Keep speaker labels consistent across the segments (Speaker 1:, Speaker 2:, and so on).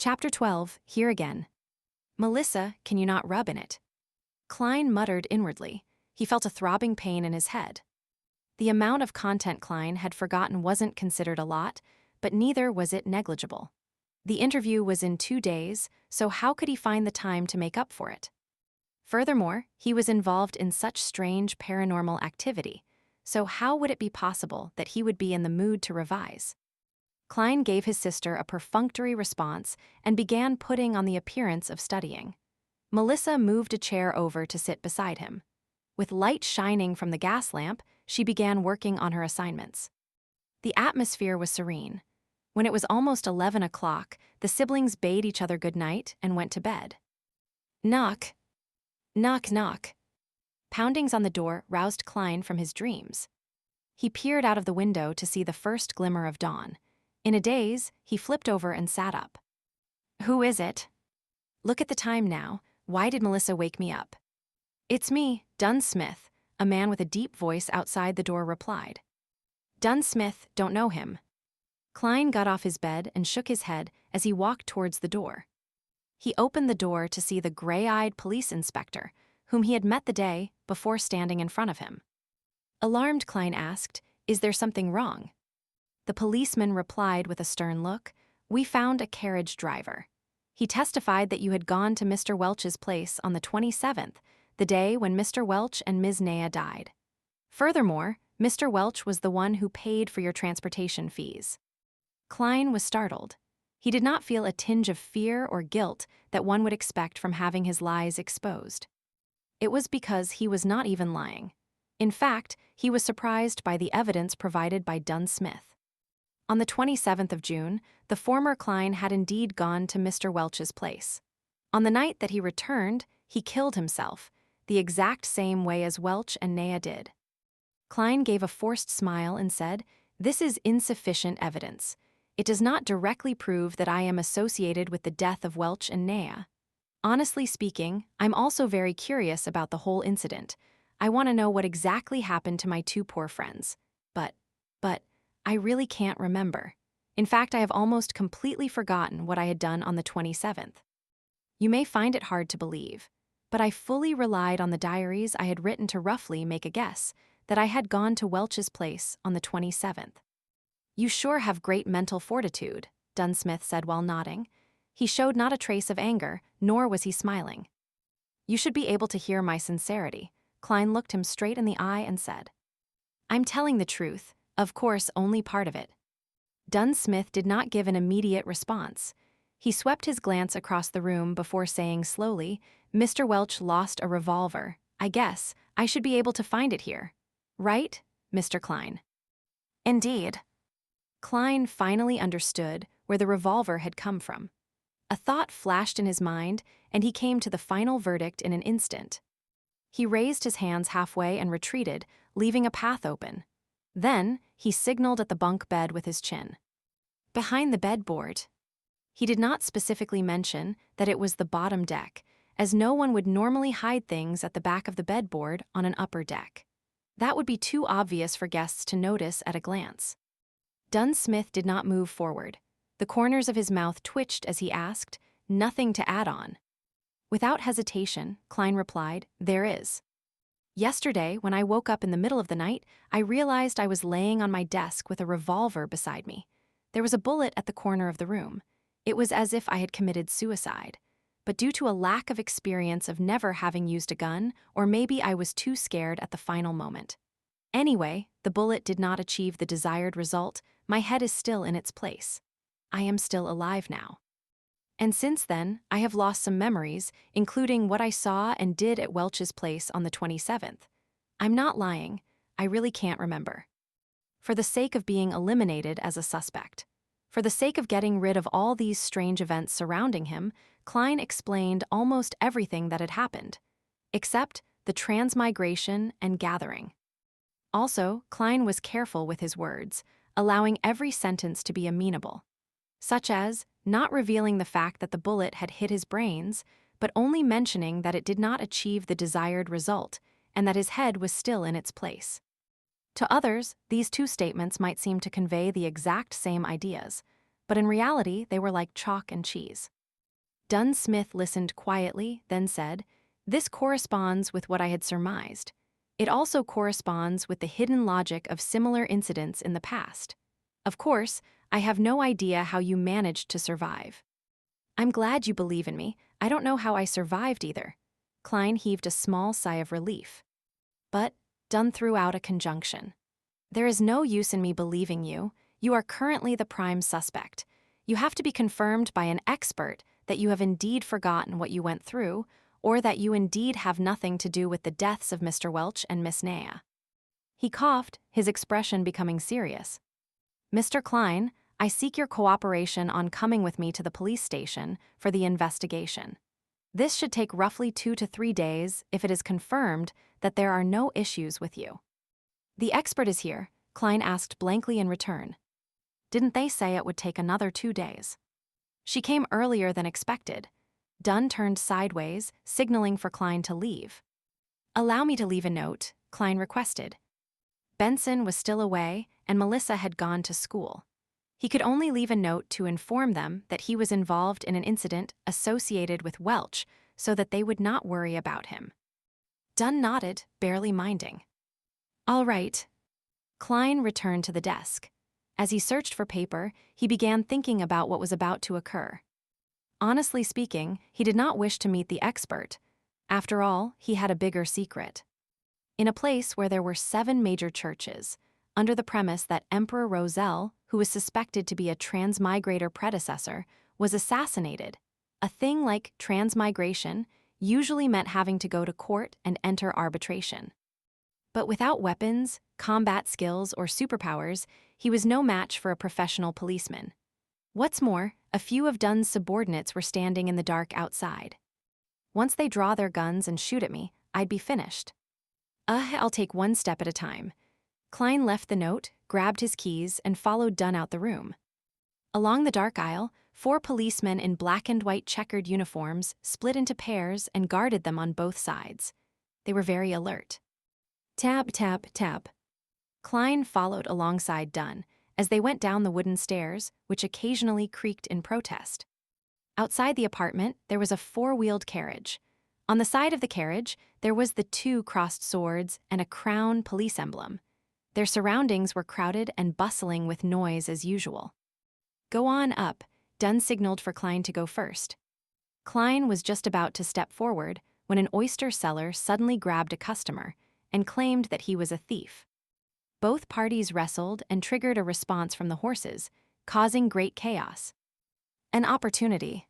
Speaker 1: Chapter 12, Here Again. Melissa, can you not rub in it? Klein muttered inwardly. He felt a throbbing pain in his head. The amount of content Klein had forgotten wasn't considered a lot, but neither was it negligible. The interview was in 2 days, so how could he find the time to make up for it? Furthermore, he was involved in such strange paranormal activity, so how would it be possible that he would be in the mood to revise? Klein gave his sister a perfunctory response and began putting on the appearance of studying. Melissa moved a chair over to sit beside him. With light shining from the gas lamp, she began working on her assignments. The atmosphere was serene. When it was almost 11 o'clock, the siblings bade each other good night and went to bed. Knock. Knock, knock. Poundings on the door roused Klein from his dreams. He peered out of the window to see the first glimmer of dawn. In a daze, he flipped over and sat up. Who is it? Look at the time now. Why did Melissa wake me up? It's me, Dunn Smith, a man with a deep voice outside the door replied. Dunn Smith, don't know him. Klein got off his bed and shook his head as he walked towards the door. He opened the door to see the gray-eyed police inspector, whom he had met the day before standing in front of him. Alarmed, Klein asked, Is there something wrong? The policeman replied with a stern look, We found a carriage driver. He testified that you had gone to Mr. Welch's place on the 27th, the day when Mr. Welch and Ms. Naya died. Furthermore, Mr. Welch was the one who paid for your transportation fees. Klein was startled. He did not feel a tinge of fear or guilt that one would expect from having his lies exposed. It was because he was not even lying. In fact, he was surprised by the evidence provided by Dunn Smith. On the 27th of June, the former Klein had indeed gone to Mr. Welch's place. On the night that he returned, he killed himself, the exact same way as Welch and Naya did. Klein gave a forced smile and said, This is insufficient evidence. It does not directly prove that I am associated with the death of Welch and Naya. Honestly speaking, I'm also very curious about the whole incident. I want to know what exactly happened to my 2 poor friends. But, I really can't remember. In fact, I have almost completely forgotten what I had done on the 27th. You may find it hard to believe, but I fully relied on the diaries I had written to roughly make a guess that I had gone to Welch's place on the 27th. You sure have great mental fortitude, Dunn Smith said while nodding. He showed not a trace of anger, nor was he smiling. You should be able to hear my sincerity. Klein looked him straight in the eye and said, I'm telling the truth, of course only part of it. Dunn Smith did not give an immediate response. He swept his glance across the room before saying slowly, Mr. Welch lost a revolver. I guess I should be able to find it here. Right, Mr. Klein? Indeed. Klein finally understood where the revolver had come from. A thought flashed in his mind, and he came to the final verdict in an instant. He raised his hands halfway and retreated, leaving a path open. Then, he signaled at the bunk bed with his chin. Behind the bedboard. He did not specifically mention that it was the bottom deck, as no one would normally hide things at the back of the bedboard on an upper deck. That would be too obvious for guests to notice at a glance. Dunn Smith did not move forward. The corners of his mouth twitched as he asked, Nothing to add on. Without hesitation, Klein replied, There is. Yesterday, when I woke up in the middle of the night, I realized I was laying on my desk with a revolver beside me. There was a bullet at the corner of the room. It was as if I had committed suicide. But due to a lack of experience of never having used a gun, or maybe I was too scared at the final moment. Anyway, the bullet did not achieve the desired result. My head is still in its place. I am still alive now. And since then, I have lost some memories, including what I saw and did at Welch's place on the 27th. I'm not lying. I really can't remember. For the sake of being eliminated as a suspect. For the sake of getting rid of all these strange events surrounding him, Klein explained almost everything that had happened, except the transmigration and gathering. Also, Klein was careful with his words, allowing every sentence to be amenable, such as not revealing the fact that the bullet had hit his brains, but only mentioning that it did not achieve the desired result and that his head was still in its place. To others, these 2 statements might seem to convey the exact same ideas, but in reality, they were like chalk and cheese. Dunn Smith listened quietly, then said, "This corresponds with what I had surmised. It also corresponds with the hidden logic of similar incidents in the past. Of course, I have no idea how you managed to survive." "I'm glad you believe in me. I don't know how I survived either." Klein heaved a small sigh of relief. But Dunn threw out a conjunction. "There is no use in me believing you. You are currently the prime suspect. You have to be confirmed by an expert that you have indeed forgotten what you went through, or that you indeed have nothing to do with the deaths of Mr. Welch and Miss Naya." He coughed, his expression becoming serious. "Mr. Klein, I seek your cooperation on coming with me to the police station for the investigation. This should take roughly 2 to 3 days if it is confirmed that there are no issues with you." "The expert is here," Klein asked blankly in return. "Didn't they say it would take another 2 days?" "She came earlier than expected." Dunn turned sideways, signaling for Klein to leave. "Allow me to leave a note," Klein requested. Benson was still away, and Melissa had gone to school. He could only leave a note to inform them that he was involved in an incident associated with Welch so that they would not worry about him. Dunn nodded, barely minding. "All right." Klein returned to the desk. As he searched for paper, he began thinking about what was about to occur. Honestly speaking, he did not wish to meet the expert. After all, he had a bigger secret. In a place where there were 7 major churches, under the premise that Emperor Roselle, who was suspected to be a transmigrator predecessor, was assassinated, a thing like transmigration usually meant having to go to court and enter arbitration. But without weapons, combat skills, or superpowers, he was no match for a professional policeman. What's more, a few of Dunn's subordinates were standing in the dark outside. "Once they draw their guns and shoot at me, I'd be finished. I'll take one step at a time." Klein left the note, grabbed his keys, and followed Dunn out the room. Along the dark aisle, 4 policemen in black and white checkered uniforms split into pairs and guarded them on both sides. They were very alert. Tap, tap, tap. Klein followed alongside Dunn as they went down the wooden stairs, which occasionally creaked in protest. Outside the apartment, there was a 4-wheeled carriage. On the side of the carriage, there was the 2 crossed swords and a crown police emblem. Their surroundings were crowded and bustling with noise as usual. "Go on up," Dunn signaled for Klein to go first. Klein was just about to step forward when an oyster seller suddenly grabbed a customer and claimed that he was a thief. Both parties wrestled and triggered a response from the horses, causing great chaos. An opportunity.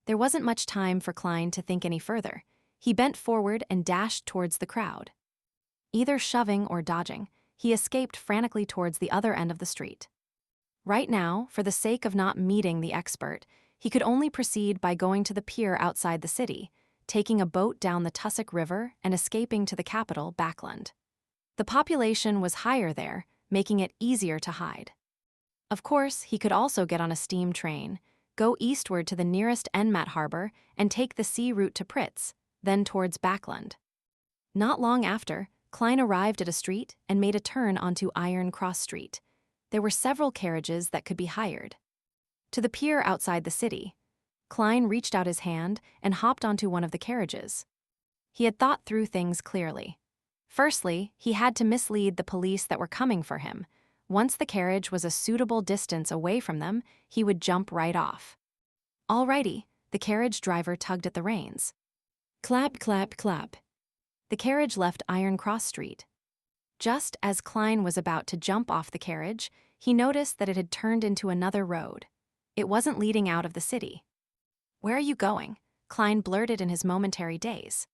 Speaker 1: There wasn't much time for Klein to think any further. He bent forward and dashed towards the crowd. Either shoving or dodging, he escaped frantically towards the other end of the street. Right now, for the sake of not meeting the expert, he could only proceed by going to the pier outside the city, taking a boat down the Tussock River and escaping to the capital, Backland. The population was higher there, making it easier to hide. Of course, he could also get on a steam train, go eastward to the nearest Enmat harbor, and take the sea route to Pritz, then towards Backland. Not long after, Klein arrived at a street and made a turn onto Iron Cross Street. There were several carriages that could be hired. To the pier outside the city, Klein reached out his hand and hopped onto one of the carriages. He had thought through things clearly. Firstly, he had to mislead the police that were coming for him. Once the carriage was a suitable distance away from them, he would jump right off. "Alrighty," the carriage driver tugged at the reins. Clap, clap, clap. The carriage left Iron Cross Street. Just as Klein was about to jump off the carriage, he noticed that it had turned into another road. It wasn't leading out of the city. "Where are you going?" Klein blurted in his momentary daze.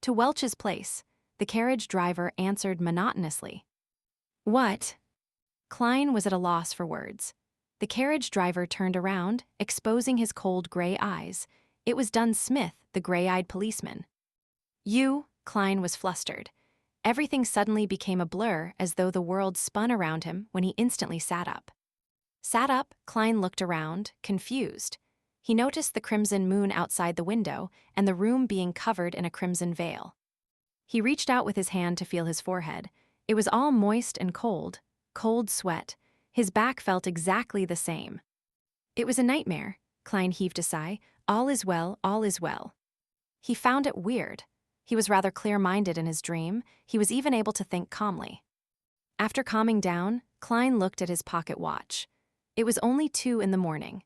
Speaker 1: "To Welch's place," the carriage driver answered monotonously. "What?" Klein was at a loss for words. The carriage driver turned around, exposing his cold gray eyes. It was Dunn Smith, the gray-eyed policeman. "You?" Klein was flustered. Everything suddenly became a blur, as though the world spun around him when he instantly sat up. Sat up, Klein looked around, confused. He noticed the crimson moon outside the window and the room being covered in a crimson veil. He reached out with his hand to feel his forehead. It was all moist and cold sweat. His back felt exactly the same. It was a nightmare. Klein heaved a sigh. All is well, all is well. He found it weird. He was rather clear-minded in his dream. He was even able to think calmly. After calming down, Klein looked at his pocket watch. It was only 2 in the morning.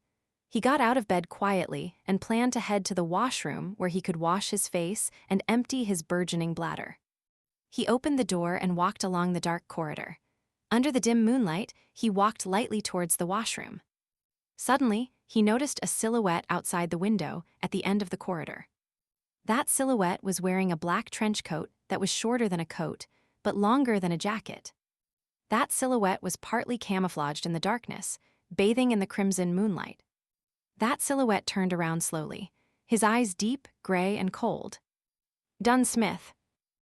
Speaker 1: He got out of bed quietly and planned to head to the washroom where he could wash his face and empty his burgeoning bladder. He opened the door and walked along the dark corridor. Under the dim moonlight, he walked lightly towards the washroom. Suddenly, he noticed a silhouette outside the window at the end of the corridor. That silhouette was wearing a black trench coat that was shorter than a coat, but longer than a jacket. That silhouette was partly camouflaged in the darkness, bathing in the crimson moonlight. That silhouette turned around slowly, his eyes deep, gray, and cold. "Dunn Smith,"